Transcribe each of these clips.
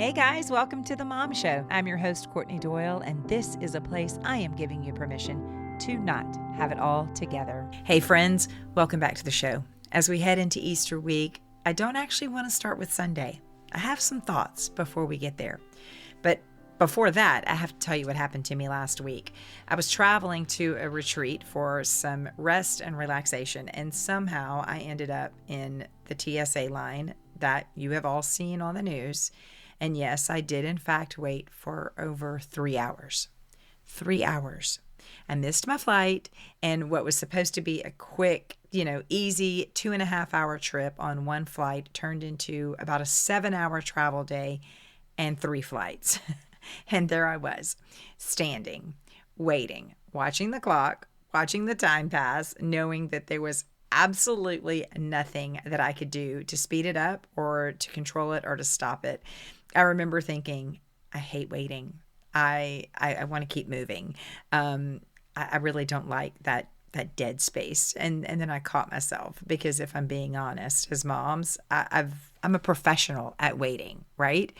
Hey guys, welcome to The Mom Show. I'm your host, Courtney Doyle, and this is a place I am giving you permission to not have it all together. Hey friends, welcome back to the show. As we head into Easter week, I don't actually want to start with Sunday. I have some thoughts before we get there. But before that, I have to tell you what happened to me last week. I was traveling to a retreat for some rest and relaxation, and somehow I ended up in the TSA line that you have all seen on the news. And yes, I did in fact wait for over 3 hours. 3 hours. I missed my flight, and what was supposed to be a quick, easy 2.5-hour trip on one flight turned into about a 7-hour travel day and 3 flights. And there I was, standing, waiting, watching the clock, watching the time pass, knowing that there was absolutely nothing that I could do to speed it up or to control it or to stop it. I remember thinking, I hate waiting. I want to keep moving. I really don't like that dead space. And then I caught myself because if I'm being honest, as moms, I'm a professional at waiting, right?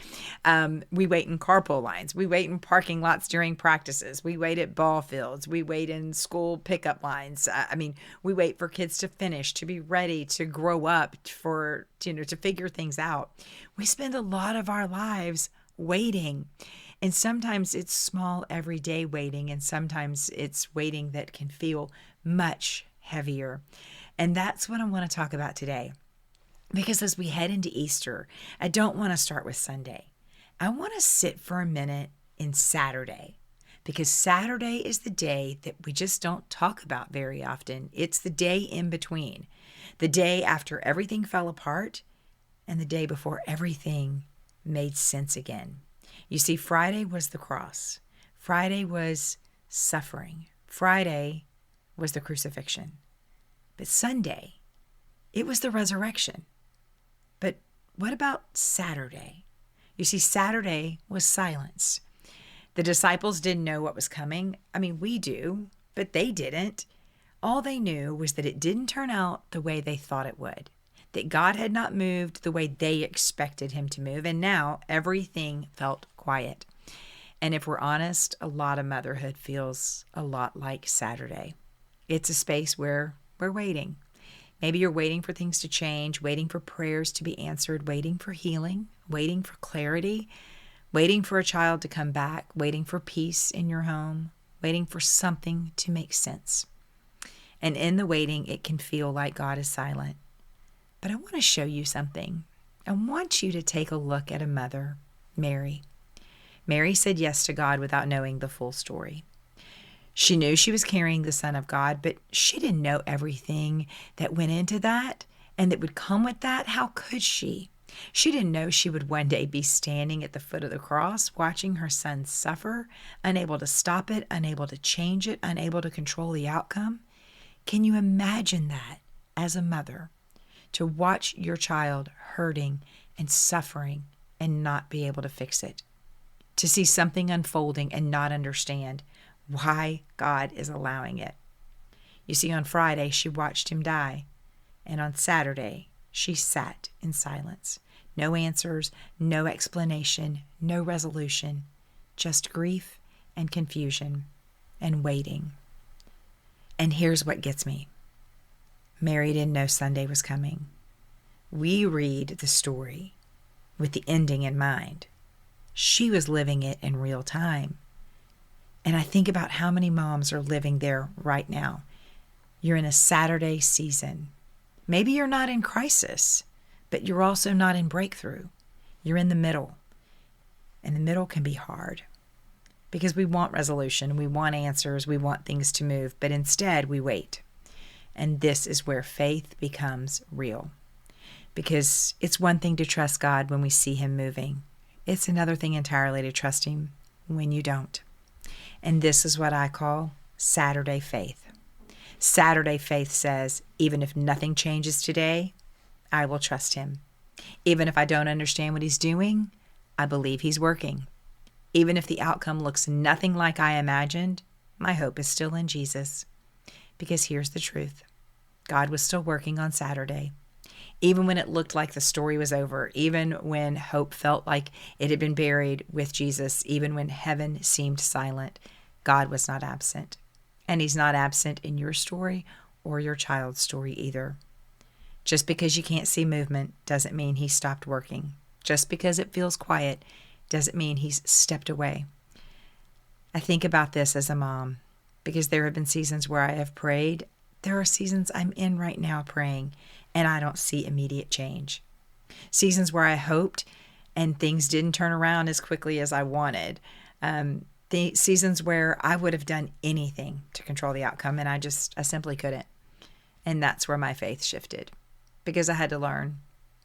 We wait in carpool lines. We wait in parking lots during practices. We wait at ball fields. We wait in school pickup lines. We wait for kids to finish, to be ready, to grow up, to figure things out. We spend a lot of our lives waiting. And sometimes it's small everyday waiting, and sometimes it's waiting that can feel much heavier. And that's what I want to talk about today. Because as we head into Easter, I don't want to start with Sunday. I want to sit for a minute in Saturday, because Saturday is the day that we just don't talk about very often. It's the day in between, the day after everything fell apart and the day before everything made sense again. You see, Friday was the cross. Friday was suffering. Friday was the crucifixion. But Sunday, it was the resurrection. But what about Saturday? You see, Saturday was silence. The disciples didn't know what was coming. We do, but they didn't. All they knew was that it didn't turn out the way they thought it would, that God had not moved the way they expected him to move, and now everything felt quiet. And if we're honest, a lot of motherhood feels a lot like Saturday. It's a space where we're waiting. Maybe you're waiting for things to change, waiting for prayers to be answered, waiting for healing, waiting for clarity, waiting for a child to come back, waiting for peace in your home, waiting for something to make sense. And in the waiting, it can feel like God is silent. But I want to show you something. I want you to take a look at a mother, Mary. Mary said yes to God without knowing the full story. She knew she was carrying the Son of God, but she didn't know everything that went into that and that would come with that. How could she? She didn't know she would one day be standing at the foot of the cross, watching her son suffer, unable to stop it, unable to change it, unable to control the outcome. Can you imagine that as a mother? To watch your child hurting and suffering and not be able to fix it. To see something unfolding and not understand why God is allowing it. You see, on Friday, she watched him die. And on Saturday, she sat in silence. No answers, no explanation, no resolution. Just grief and confusion and waiting. And here's what gets me. Mary didn't know Sunday was coming. We read the story with the ending in mind. She was living it in real time. And I think about how many moms are living there right now. You're in a Saturday season. Maybe you're not in crisis, but you're also not in breakthrough. You're in the middle. And the middle can be hard because we want resolution, we want answers, we want things to move, but instead we wait. And this is where faith becomes real. Because it's one thing to trust God when we see him moving. It's another thing entirely to trust him when you don't. And this is what I call Saturday faith. Saturday faith says, even if nothing changes today, I will trust him. Even if I don't understand what he's doing, I believe he's working. Even if the outcome looks nothing like I imagined, my hope is still in Jesus. Because here's the truth. God was still working on Saturday. Even when it looked like the story was over, even when hope felt like it had been buried with Jesus, even when heaven seemed silent, God was not absent. And he's not absent in your story or your child's story either. Just because you can't see movement doesn't mean he stopped working. Just because it feels quiet doesn't mean he's stepped away. I think about this as a mom because there have been seasons where I have prayed. There are seasons I'm in right now praying and I don't see immediate change. Seasons where I hoped and things didn't turn around as quickly as I wanted. The seasons where I would have done anything to control the outcome and I simply couldn't. And that's where my faith shifted because I had to learn.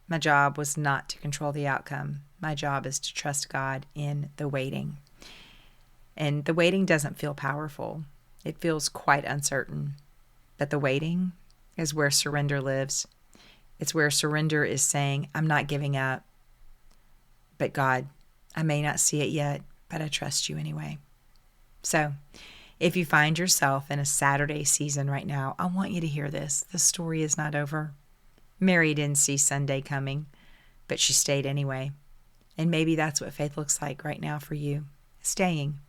My job was not to control the outcome. My job is to trust God in the waiting. And the waiting doesn't feel powerful. It feels quite uncertain. But the waiting is where surrender lives. It's where surrender is saying, I'm not giving up. But God, I may not see it yet, but I trust you anyway. So, if you find yourself in a Saturday season right now, I want you to hear this. The story is not over. Mary didn't see Sunday coming, but she stayed anyway. And maybe that's what faith looks like right now for you. Staying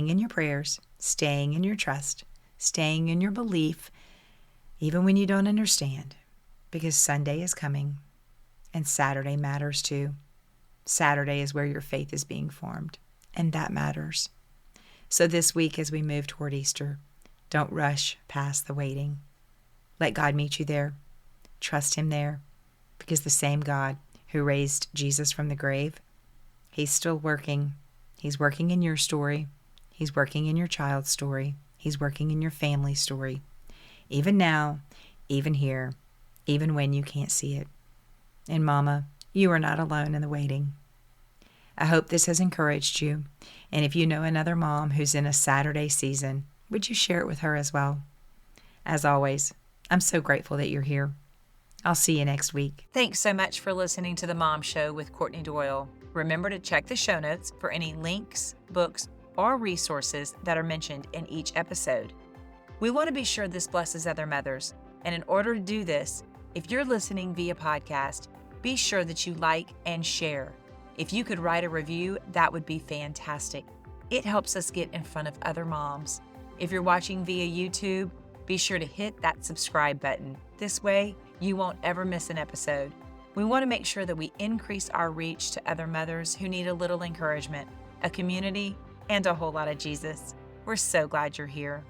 in your prayers, staying in your trust, staying in your belief, even when you don't understand, because Sunday is coming and Saturday matters too. Saturday is where your faith is being formed, and that matters. So this week as we move toward Easter, don't rush past the waiting. Let God meet you there. Trust him there, because the same God who raised Jesus from the grave, he's still working. He's working in your story. He's working in your child's story. He's working in your family story. Even now, even here, even when you can't see it. And Mama, you are not alone in the waiting. I hope this has encouraged you. And if you know another mom who's in a Saturday season, would you share it with her as well? As always, I'm so grateful that you're here. I'll see you next week. Thanks so much for listening to The Mom Show with Courtney Doyle. Remember to check the show notes for any links, books, or resources that are mentioned in each episode. We want to be sure this blesses other mothers. And in order to do this, if you're listening via podcast, be sure that you like and share. If you could write a review, that would be fantastic. It helps us get in front of other moms. If you're watching via YouTube, be sure to hit that subscribe button. This way, you won't ever miss an episode. We want to make sure that we increase our reach to other mothers who need a little encouragement, a community, and a whole lot of Jesus. We're so glad you're here.